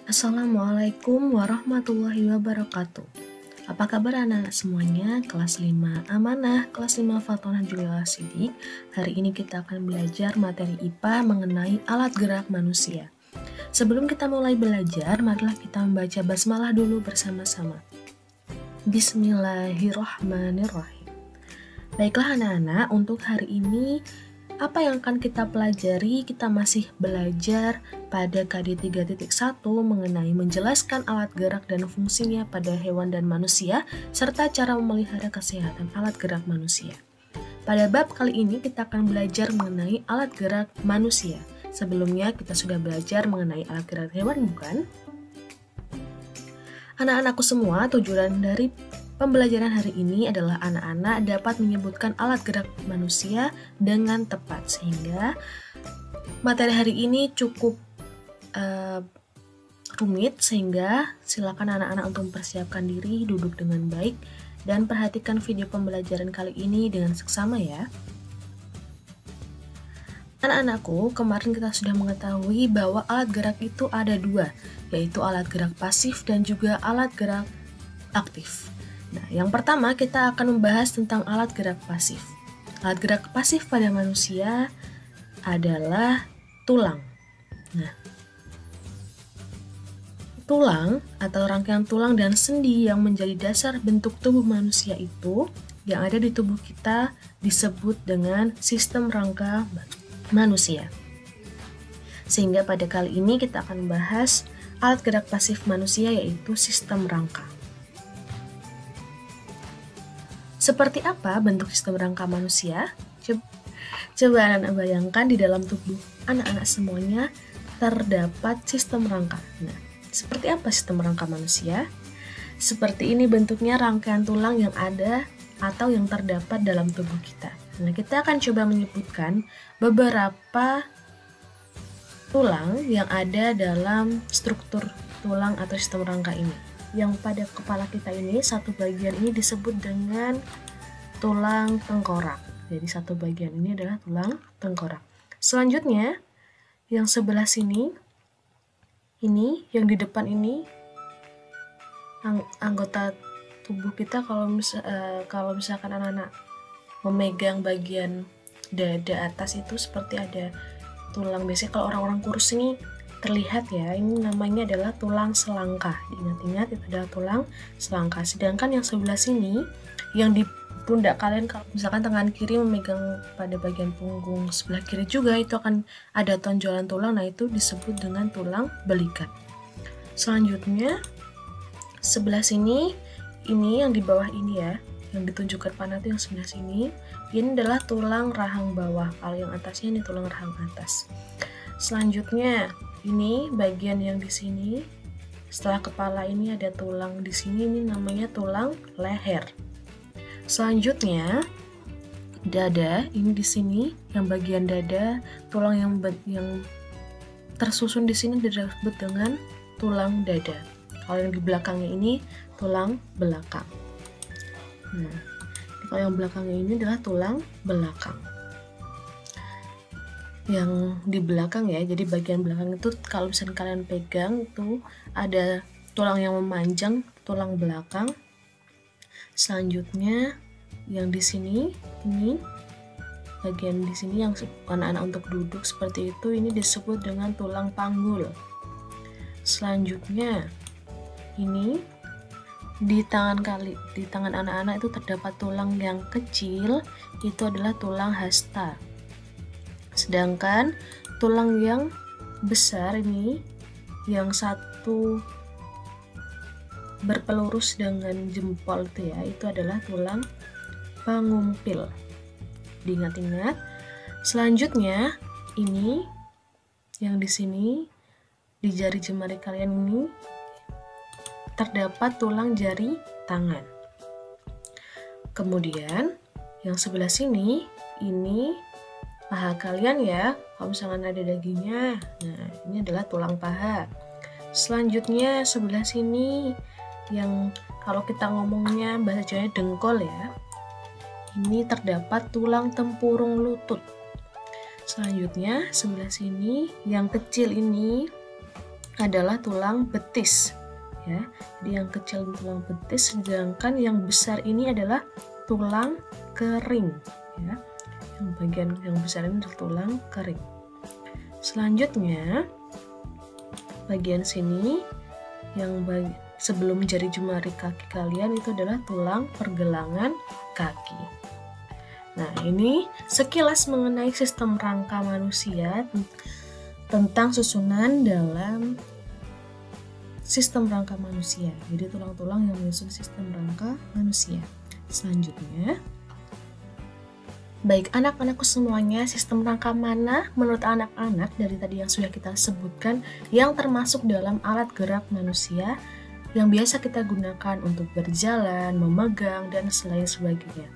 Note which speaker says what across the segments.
Speaker 1: Assalamualaikum warahmatullahi wabarakatuh. Apa kabar anak-anak semuanya? Kelas 5 Amanah, kelas 5 Fatonah Julia Sidik. Hari ini kita akan belajar materi IPA mengenai alat gerak manusia. Sebelum kita mulai belajar, marilah kita membaca basmalah dulu bersama-sama. Bismillahirrahmanirrahim. Baiklah anak-anak, untuk hari ini apa yang akan kita pelajari? Kita masih belajar pada KD 3.1 mengenai menjelaskan alat gerak dan fungsinya pada hewan dan manusia, serta cara memelihara kesehatan alat gerak manusia. Pada bab kali ini kita akan belajar mengenai alat gerak manusia. Sebelumnya kita sudah belajar mengenai alat gerak hewan, bukan? Anak-anakku semua, tujuan dari pembelajaran hari ini adalah anak-anak dapat menyebutkan alat gerak manusia dengan tepat, sehingga materi hari ini cukup rumit, sehingga silakan anak-anak untuk mempersiapkan diri, duduk dengan baik, dan perhatikan video pembelajaran kali ini dengan seksama ya. Anak-anakku, kemarin kita sudah mengetahui bahwa alat gerak itu ada dua, yaitu alat gerak pasif dan juga alat gerak aktif. Nah, yang pertama kita akan membahas tentang alat gerak pasif. Alat gerak pasif pada manusia adalah tulang. Nah, tulang atau rangkaian tulang dan sendi yang menjadi dasar bentuk tubuh manusia itu yang ada di tubuh kita disebut dengan sistem rangka manusia. Sehingga pada kali ini kita akan membahas alat gerak pasif manusia, yaitu sistem rangka. Seperti apa bentuk sistem rangka manusia? Coba anak-anak bayangkan di dalam tubuh anak-anak semuanya terdapat sistem rangka. Nah, seperti apa sistem rangka manusia? Seperti ini bentuknya rangkaian tulang yang ada atau yang terdapat dalam tubuh kita. Nah, kita akan coba menyebutkan beberapa tulang yang ada dalam struktur tulang atau sistem rangka ini. Yang pada kepala kita ini, satu bagian ini disebut dengan tulang tengkorak. Jadi satu bagian ini adalah tulang tengkorak. Selanjutnya, yang sebelah sini, ini yang di depan ini anggota tubuh kita. Kalau misalkan anak-anak memegang bagian dada atas itu seperti ada tulang. Biasanya kalau orang-orang kurus ini terlihat ya, ini namanya adalah tulang selangkah. Diingat-ingat, itu adalah tulang selangkah. Sedangkan yang sebelah sini, yang di pundak kalian, kalau misalkan tangan kiri memegang pada bagian punggung sebelah kiri juga, itu akan ada tonjolan tulang. Nah, itu disebut dengan tulang belikat. Selanjutnya, sebelah sini, ini yang di bawah ini ya, yang ditunjukkan panah itu yang sebelah sini, ini adalah tulang rahang bawah. Kalau yang atasnya ini tulang rahang atas. Selanjutnya, ini bagian yang di sini, setelah kepala ini ada tulang di sini, ini namanya tulang leher. Selanjutnya, dada, ini di sini, yang bagian dada, tulang yang tersusun di sini disebut dengan tulang dada. Kalau yang di belakangnya ini tulang belakang. Nah, kalau yang belakangnya ini adalah tulang belakang. Yang di belakang ya, jadi bagian belakang itu kalau misalnya kalian pegang itu ada tulang yang memanjang, tulang belakang. Selanjutnya yang di sini, ini bagian di sini yang anak-anak untuk duduk seperti itu, ini disebut dengan tulang panggul. Selanjutnya ini di tangan anak-anak itu terdapat tulang yang kecil, itu adalah tulang hasta. Sedangkan tulang yang besar ini, yang satu berpelurus dengan jempol itu ya, itu adalah tulang pengumpil. Diingat-ingat. Selanjutnya ini yang di sini di jari jemari kalian ini terdapat tulang jari tangan. Kemudian yang sebelah sini ini paha kalian ya, kalau misalkan ada dagingnya. Nah, ini adalah tulang paha. Selanjutnya sebelah sini yang kalau kita ngomongnya bahasa Jawanya dengkol ya, ini terdapat tulang tempurung lutut. Selanjutnya sebelah sini yang kecil ini adalah tulang betis ya. Jadi yang kecil tulang betis, sedangkan yang besar ini adalah tulang kering ya. Yang bagian yang besar ini adalah tulang kering. Selanjutnya bagian sini yang sebelum jari jemari kaki kalian itu adalah tulang pergelangan kaki. Nah, ini sekilas mengenai sistem rangka manusia, tentang susunan dalam sistem rangka manusia. Jadi tulang-tulang yang menyusun sistem rangka manusia. Selanjutnya, baik anak-anakku semuanya, sistem rangka mana menurut anak-anak dari tadi yang sudah kita sebutkan yang termasuk dalam alat gerak manusia yang biasa kita gunakan untuk berjalan, memegang, dan selain sebagainya.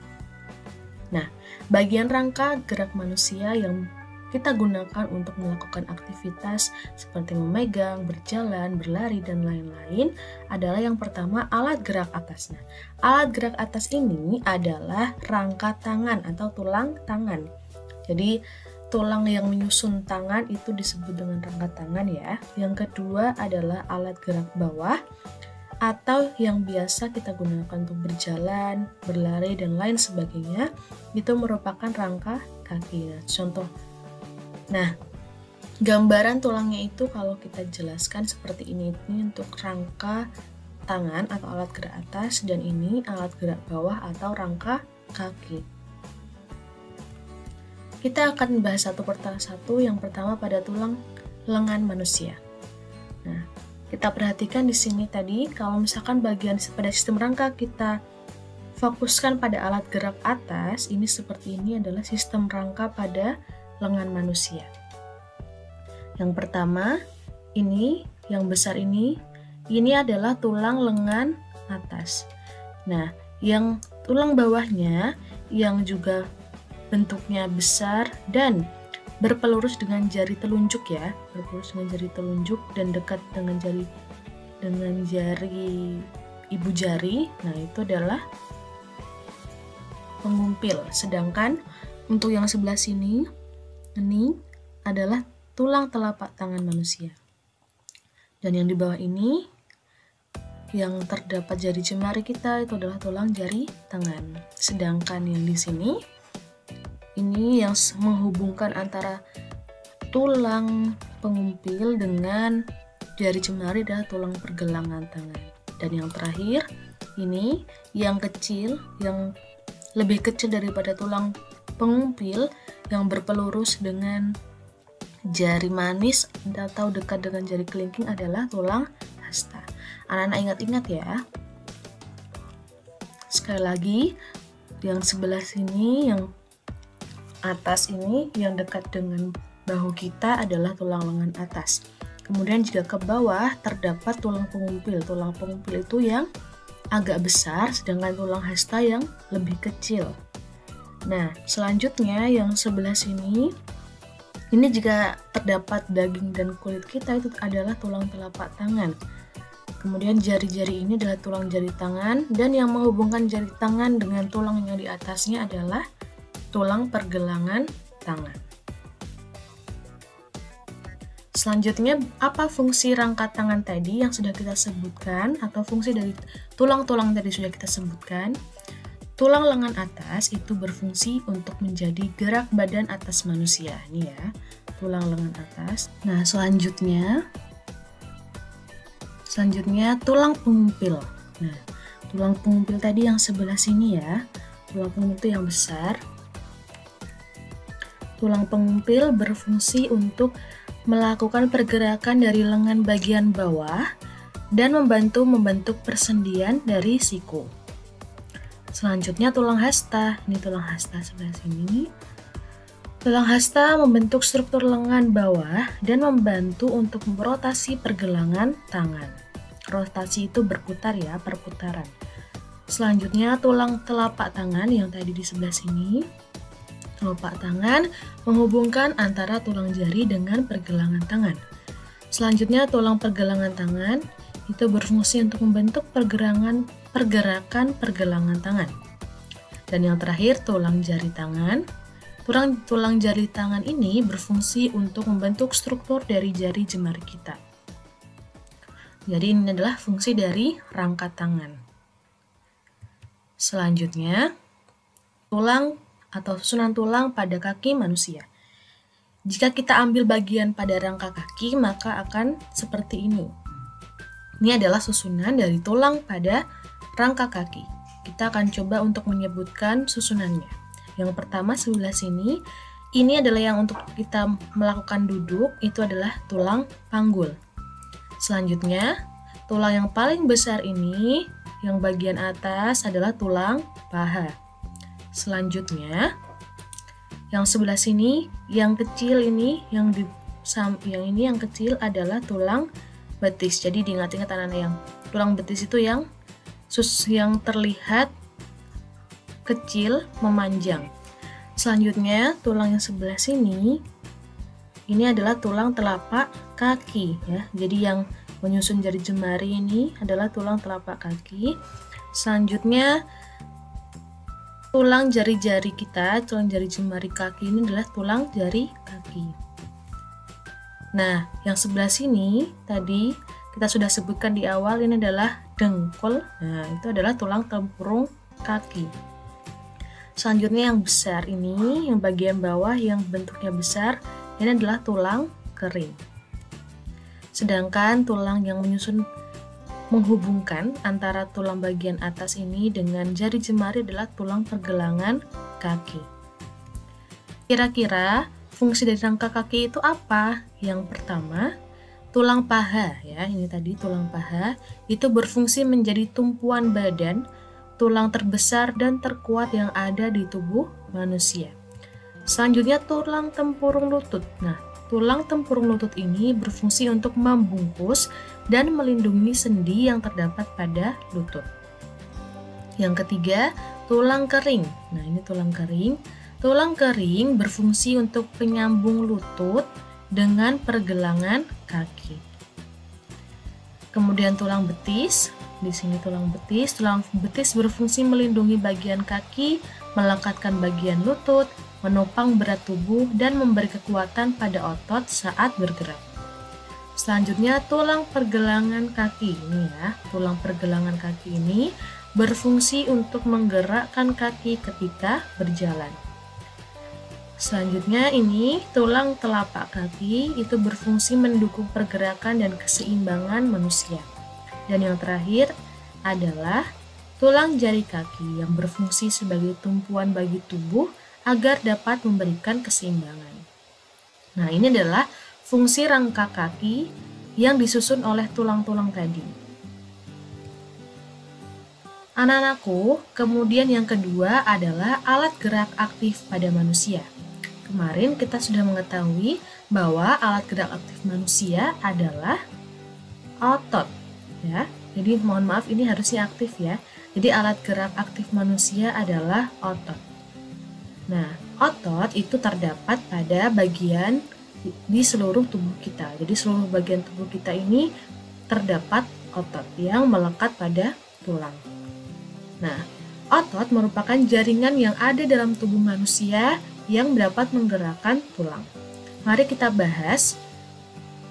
Speaker 1: Nah, bagian rangka gerak manusia yang kita gunakan untuk melakukan aktivitas seperti memegang, berjalan, berlari, dan lain-lain adalah yang pertama alat gerak atas. Nah, alat gerak atas ini adalah rangka tangan atau tulang tangan. Jadi, tulang yang menyusun tangan itu disebut dengan rangka tangan ya. Yang kedua adalah alat gerak bawah atau yang biasa kita gunakan untuk berjalan, berlari, dan lain sebagainya. Itu merupakan rangka kaki. Nah, gambaran tulangnya itu kalau kita jelaskan seperti ini untuk rangka tangan atau alat gerak atas, dan ini alat gerak bawah atau rangka kaki. Kita akan bahas satu persatu. Yang pertama pada tulang lengan manusia. Nah, kita perhatikan di sini tadi kalau misalkan bagian pada sistem rangka kita fokuskan pada alat gerak atas, ini seperti ini adalah sistem rangka pada lengan manusia. Yang pertama, ini yang besar ini adalah tulang lengan atas. Nah, yang tulang bawahnya yang juga bentuknya besar dan berpelurus dengan jari telunjuk ya, berpelurus dengan jari telunjuk dan dekat dengan jari ibu jari. Nah, itu adalah pengumpil. Sedangkan untuk yang sebelah sini ini adalah tulang telapak tangan manusia. Dan yang di bawah ini yang terdapat jari jemari kita itu adalah tulang jari tangan. Sedangkan yang di sini ini yang menghubungkan antara tulang pengumpil dengan jari jemari adalah tulang pergelangan tangan. Dan yang terakhir ini yang kecil, yang lebih kecil daripada tulang pengumpil yang berpelurus dengan jari manis atau dekat dengan jari kelingking adalah tulang hasta. Anak-anak ingat-ingat ya. Sekali lagi, yang sebelah sini, yang atas ini, yang dekat dengan bahu kita adalah tulang lengan atas. Kemudian jika ke bawah terdapat tulang pengumpil. Tulang pengumpil itu yang agak besar, sedangkan tulang hasta yang lebih kecil. Nah, selanjutnya yang sebelah sini, ini jika terdapat daging dan kulit kita itu adalah tulang telapak tangan. Kemudian jari-jari ini adalah tulang jari tangan, dan yang menghubungkan jari tangan dengan tulang yang di atasnya adalah tulang pergelangan tangan. Selanjutnya, apa fungsi rangka tangan tadi yang sudah kita sebutkan, atau fungsi dari tulang-tulang tadi sudah kita sebutkan. Tulang lengan atas itu berfungsi untuk menjadi gerak badan atas manusia. Ini ya, tulang lengan atas. Nah, selanjutnya tulang pengumpil. Nah, tulang pengumpil tadi yang sebelah sini ya, tulang pengumpil itu yang besar. Tulang pengumpil berfungsi untuk melakukan pergerakan dari lengan bagian bawah dan membantu membentuk persendian dari siku. Selanjutnya tulang hasta. Ini tulang hasta sebelah sini. Tulang hasta membentuk struktur lengan bawah dan membantu untuk merotasi pergelangan tangan. Rotasi itu berputar ya, perputaran. Selanjutnya tulang telapak tangan yang tadi di sebelah sini. Telapak tangan menghubungkan antara tulang jari dengan pergelangan tangan. Selanjutnya tulang pergelangan tangan itu berfungsi untuk membentuk pergerakan pergelangan tangan. Dan yang terakhir tulang jari tangan. Tulang jari tangan ini berfungsi untuk membentuk struktur dari jari jemari kita. Jadi ini adalah fungsi dari rangka tangan. Selanjutnya, tulang atau susunan tulang pada kaki manusia. Jika kita ambil bagian pada rangka kaki, maka akan seperti ini. Ini adalah susunan dari tulang pada rangka kaki. Kita akan coba untuk menyebutkan susunannya. Yang pertama sebelah sini, ini adalah yang untuk kita melakukan duduk, itu adalah tulang panggul. Selanjutnya, tulang yang paling besar ini, yang bagian atas adalah tulang paha. Selanjutnya, yang sebelah sini, yang kecil ini, yang ini yang kecil adalah tulang betis. Jadi diingat-ingat anak-anak, yang tulang betis itu yang terlihat kecil memanjang. Selanjutnya, tulang yang sebelah sini, ini adalah tulang telapak kaki ya. Jadi yang menyusun jari jemari ini adalah tulang telapak kaki. Selanjutnya, tulang jari-jari kita, tulang jari jemari kaki ini adalah tulang jari kaki. Nah, yang sebelah sini tadi kita sudah sebutkan di awal, ini adalah dengkul. Nah, itu adalah tulang tempurung kaki. Selanjutnya yang besar ini, yang bagian bawah yang bentuknya besar, ini adalah tulang kering. Sedangkan tulang yang menghubungkan antara tulang bagian atas ini dengan jari jemari adalah tulang pergelangan kaki. Kira-kira fungsi dari rangka kaki itu apa? Yang pertama, tulang paha ya, ini tadi tulang paha itu berfungsi menjadi tumpuan badan, tulang terbesar dan terkuat yang ada di tubuh manusia. Selanjutnya tulang tempurung lutut. Nah, tulang tempurung lutut ini berfungsi untuk membungkus dan melindungi sendi yang terdapat pada lutut. Yang ketiga, tulang kering. Nah, ini tulang kering. Tulang kering berfungsi untuk penyambung lutut dengan pergelangan kaki. Kemudian tulang betis. Di sini tulang betis berfungsi melindungi bagian kaki, melekatkan bagian lutut, menopang berat tubuh, dan memberi kekuatan pada otot saat bergerak. Selanjutnya tulang pergelangan kaki ini ya. Tulang pergelangan kaki ini berfungsi untuk menggerakkan kaki ketika berjalan. Selanjutnya ini tulang telapak kaki itu berfungsi mendukung pergerakan dan keseimbangan manusia. Dan yang terakhir adalah tulang jari kaki yang berfungsi sebagai tumpuan bagi tubuh agar dapat memberikan keseimbangan. Nah, ini adalah fungsi rangka kaki yang disusun oleh tulang-tulang tadi. Anak-anakku, kemudian yang kedua adalah alat gerak aktif pada manusia. Kemarin kita sudah mengetahui bahwa alat gerak aktif manusia adalah otot ya. Jadi mohon maaf, ini harusnya aktif ya. Jadi alat gerak aktif manusia adalah otot. Nah, otot itu terdapat pada bagian di seluruh tubuh kita. Jadi seluruh bagian tubuh kita ini terdapat otot yang melekat pada tulang. Nah, otot merupakan jaringan yang ada dalam tubuh manusia yang dapat menggerakkan tulang. Mari kita bahas,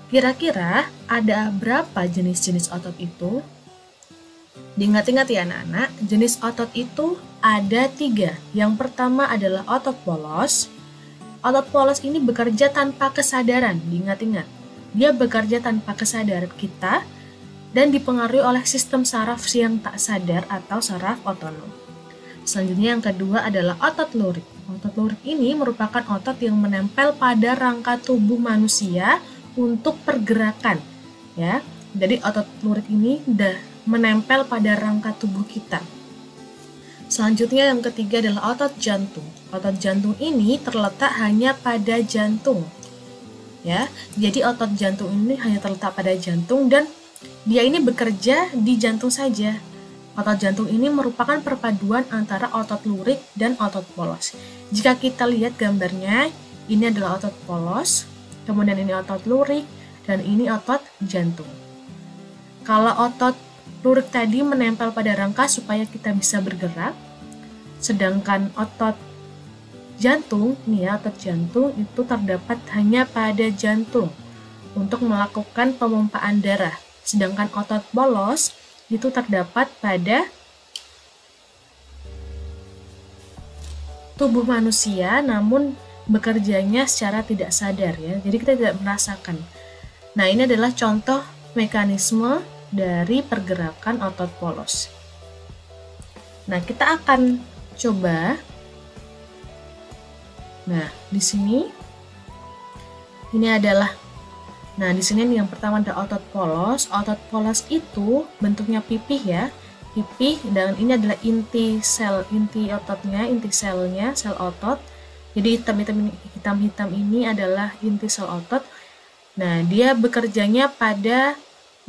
Speaker 1: kira-kira ada berapa jenis-jenis otot itu? Diingat-ingat ya anak-anak, jenis otot itu ada 3. Yang pertama adalah otot polos. Otot polos ini bekerja tanpa kesadaran, diingat-ingat. Dia bekerja tanpa kesadaran kita dan dipengaruhi oleh sistem saraf yang tak sadar atau saraf otonom. Selanjutnya yang kedua adalah otot lurik. Otot lurik ini merupakan otot yang menempel pada rangka tubuh manusia untuk pergerakan. Ya, jadi otot lurik ini sudah menempel pada rangka tubuh kita. Selanjutnya yang ketiga adalah otot jantung. Otot jantung ini terletak hanya pada jantung. Ya, jadi otot jantung ini hanya terletak pada jantung dan dia ini bekerja di jantung saja. Otot jantung ini merupakan perpaduan antara otot lurik dan otot polos. Jika kita lihat gambarnya, ini adalah otot polos, kemudian ini otot lurik, dan ini otot jantung. Kalau otot lurik tadi menempel pada rangka supaya kita bisa bergerak, sedangkan otot jantung, otot jantung itu terdapat hanya pada jantung untuk melakukan pemompaan darah. Sedangkan otot polos itu terdapat pada tubuh manusia, namun bekerjanya secara tidak sadar ya. Jadi kita tidak merasakan. Nah, ini adalah contoh mekanisme dari pergerakan otot polos. Nah, kita akan coba. Nah, di sini ini adalah, nah di sini yang pertama ada otot polos. Otot polos itu bentuknya pipih ya, pipih, dan ini adalah inti ototnya, inti selnya, sel otot. Jadi hitam-hitam ini adalah inti sel otot. Nah, dia bekerjanya pada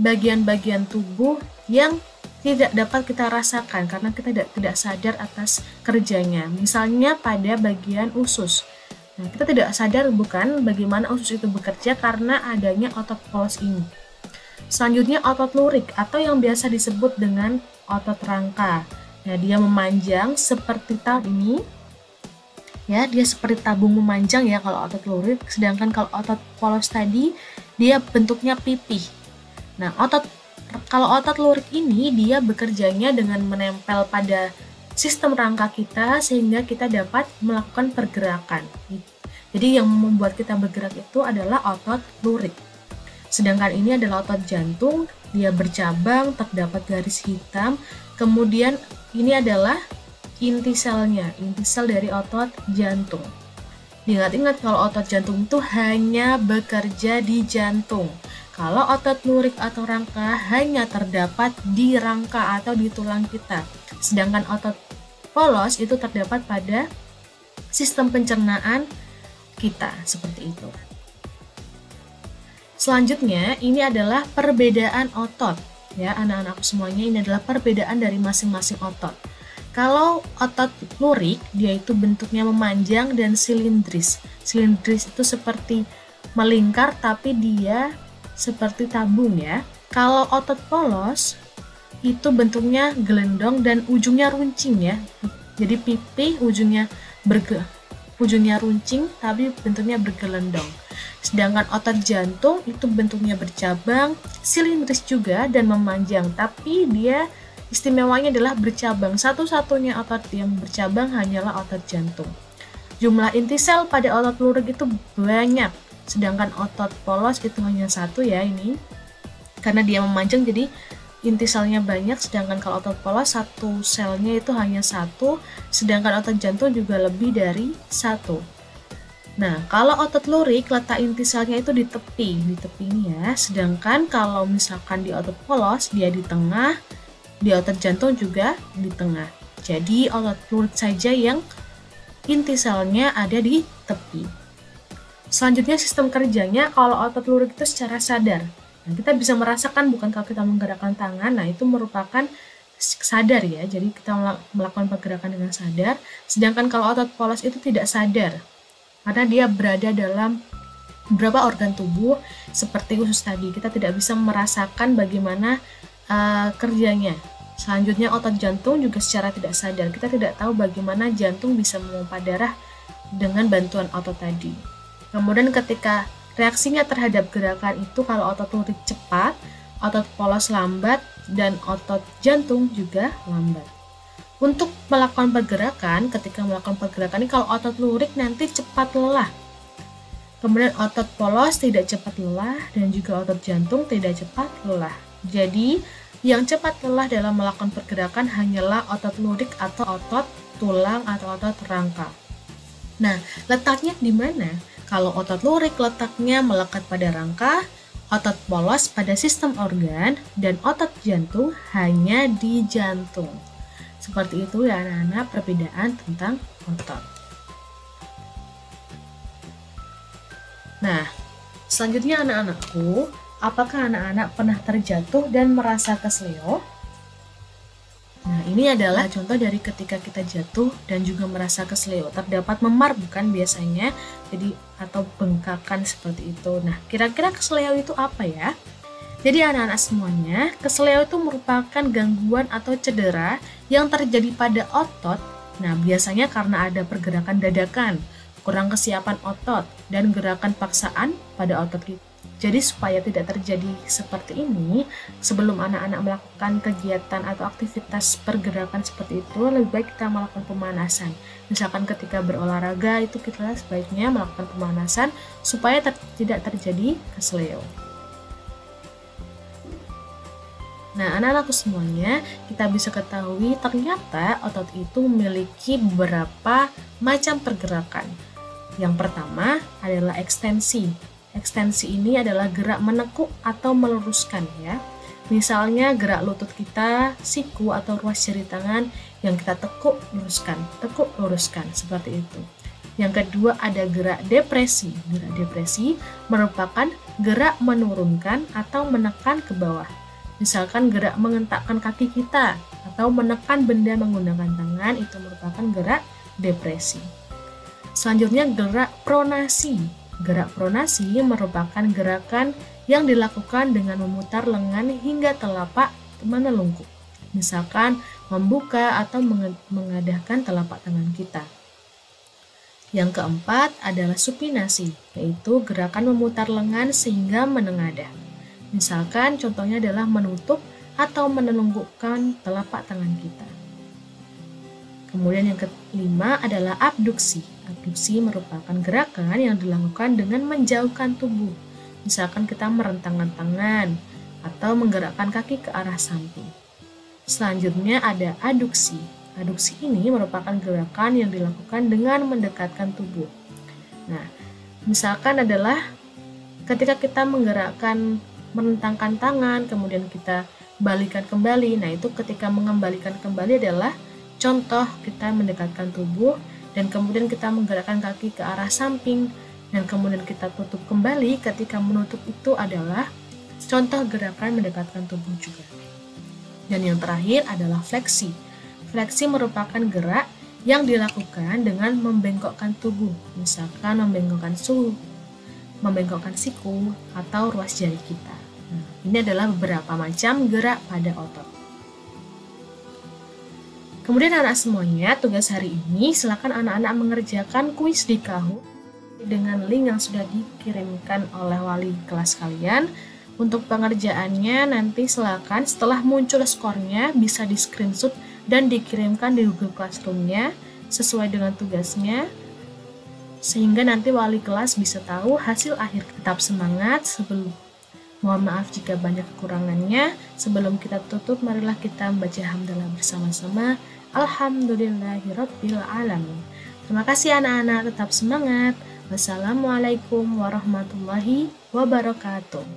Speaker 1: bagian-bagian tubuh yang tidak dapat kita rasakan karena kita tidak sadar atas kerjanya. Misalnya pada bagian usus. Nah, kita tidak sadar bukan bagaimana usus itu bekerja karena adanya otot polos ini. Selanjutnya otot lurik atau yang biasa disebut dengan otot rangka. Nah, dia memanjang seperti ini. Ya, dia seperti tabung memanjang ya kalau otot lurik, sedangkan kalau otot polos tadi dia bentuknya pipih. Nah, kalau otot lurik ini dia bekerjanya dengan menempel pada sistem rangka kita sehingga kita dapat melakukan pergerakan. Jadi yang membuat kita bergerak itu adalah otot lurik. Sedangkan ini adalah otot jantung, dia bercabang, terdapat garis hitam. Kemudian ini adalah inti selnya, inti sel dari otot jantung. Diingat-ingat kalau otot jantung itu hanya bekerja di jantung. Kalau otot lurik atau rangka hanya terdapat di rangka atau di tulang kita. Sedangkan otot polos itu terdapat pada sistem pencernaan kita, seperti itu. Selanjutnya, ini adalah perbedaan otot. Ya, anak-anakku semuanya, ini adalah perbedaan dari masing-masing otot. Kalau otot lurik, dia itu bentuknya memanjang dan silindris. Silindris itu seperti melingkar, tapi dia seperti tabung ya. Kalau otot polos itu bentuknya gelendong dan ujungnya runcing ya. Jadi pipih ujungnya runcing tapi bentuknya bergelendong. Sedangkan otot jantung itu bentuknya bercabang, silindris juga dan memanjang, tapi dia istimewanya adalah bercabang. Satu-satunya otot yang bercabang hanyalah otot jantung. Jumlah inti sel pada otot lurik itu banyak. Sedangkan otot polos itu hanya satu ya ini. Karena dia memanjang jadi inti selnya banyak, sedangkan kalau otot polos satu selnya itu hanya satu, sedangkan otot jantung juga lebih dari satu. Nah, kalau otot lurik letak inti selnya itu di tepi ini ya. Sedangkan kalau misalkan di otot polos dia di tengah, di otot jantung juga di tengah. Jadi otot lurik saja yang inti selnya ada di tepi. Selanjutnya sistem kerjanya, kalau otot lurik itu secara sadar. Nah, kita bisa merasakan bukan kalau kita menggerakkan tangan, nah itu merupakan sadar ya, jadi kita melakukan pergerakan dengan sadar. Sedangkan kalau otot polos itu tidak sadar, karena dia berada dalam beberapa organ tubuh seperti usus tadi. Kita tidak bisa merasakan bagaimana kerjanya. Selanjutnya otot jantung juga secara tidak sadar. Kita tidak tahu bagaimana jantung bisa memompa darah dengan bantuan otot tadi. Kemudian ketika reaksinya terhadap gerakan itu, kalau otot lurik cepat, otot polos lambat, dan otot jantung juga lambat. Untuk melakukan pergerakan, ketika melakukan pergerakan ini, kalau otot lurik nanti cepat lelah. Kemudian otot polos tidak cepat lelah, dan juga otot jantung tidak cepat lelah. Jadi, yang cepat lelah dalam melakukan pergerakan hanyalah otot lurik atau otot tulang atau otot rangka. Nah, letaknya di mana? Kalau otot lurik letaknya melekat pada rangka, otot polos pada sistem organ, dan otot jantung hanya di jantung. Seperti itu ya anak-anak, perbedaan tentang otot. Nah, selanjutnya anak-anakku, apakah anak-anak pernah terjatuh dan merasa kesleo? Nah, ini adalah contoh dari ketika kita jatuh dan juga merasa kesleo. Terdapat memar bukan biasanya, jadi atau bengkakan seperti itu. Nah, kira-kira kesleo itu apa ya? Jadi anak-anak semuanya, kesleo itu merupakan gangguan atau cedera yang terjadi pada otot. Nah, biasanya karena ada pergerakan dadakan, kurang kesiapan otot, dan gerakan paksaan pada otot kita. Jadi supaya tidak terjadi seperti ini, sebelum anak-anak melakukan kegiatan atau aktivitas pergerakan seperti itu, lebih baik kita melakukan pemanasan. Misalkan ketika berolahraga itu kita sebaiknya melakukan pemanasan supaya tidak terjadi keseleo. Nah, anak-anakku semuanya, kita bisa ketahui ternyata otot itu memiliki beberapa macam pergerakan. Yang pertama adalah ekstensi. Ekstensi ini adalah gerak menekuk atau meluruskan ya. Misalnya gerak lutut kita, siku atau ruas jari tangan yang kita tekuk luruskan seperti itu. Yang kedua ada gerak depresi. Gerak depresi merupakan gerak menurunkan atau menekan ke bawah. Misalkan gerak mengentakkan kaki kita atau menekan benda menggunakan tangan, itu merupakan gerak depresi. Selanjutnya gerak pronasi. Gerak pronasi merupakan gerakan yang dilakukan dengan memutar lengan hingga telapak menelungkup. Misalkan membuka atau mengadahkan telapak tangan kita. Yang keempat adalah supinasi, yaitu gerakan memutar lengan sehingga menengadah. Misalkan contohnya adalah menutup atau menelungkupkan telapak tangan kita. Kemudian yang kelima adalah abduksi. Abduksi merupakan gerakan yang dilakukan dengan menjauhkan tubuh. Misalkan kita merentangkan tangan atau menggerakkan kaki ke arah samping. Selanjutnya ada aduksi. Aduksi ini merupakan gerakan yang dilakukan dengan mendekatkan tubuh. Nah, misalkan adalah ketika kita menggerakkan merentangkan tangan, kemudian kita balikan kembali. Nah, itu ketika mengembalikan kembali adalah contoh kita mendekatkan tubuh dan kemudian kita menggerakkan kaki ke arah samping dan kemudian kita tutup kembali. Ketika menutup itu adalah contoh gerakan mendekatkan tubuh juga. Dan yang terakhir adalah fleksi. Fleksi merupakan gerak yang dilakukan dengan membengkokkan tubuh, misalkan membengkokkan siku atau ruas jari kita. Nah, ini adalah beberapa macam gerak pada otot. Kemudian anak semuanya, tugas hari ini silakan anak-anak mengerjakan kuis di Kahoot dengan link yang sudah dikirimkan oleh wali kelas kalian. Untuk pengerjaannya nanti silakan setelah muncul skornya bisa di screenshot dan dikirimkan di Google Classroom-nya sesuai dengan tugasnya, sehingga nanti wali kelas bisa tahu hasil akhir. Tetap semangat. Mohon maaf jika banyak kekurangannya. Sebelum kita tutup, marilah kita membaca hamdalah bersama-sama. Alhamdulillahirabbil alamin. Terima kasih anak-anak, tetap semangat. Wassalamualaikum warahmatullahi wabarakatuh.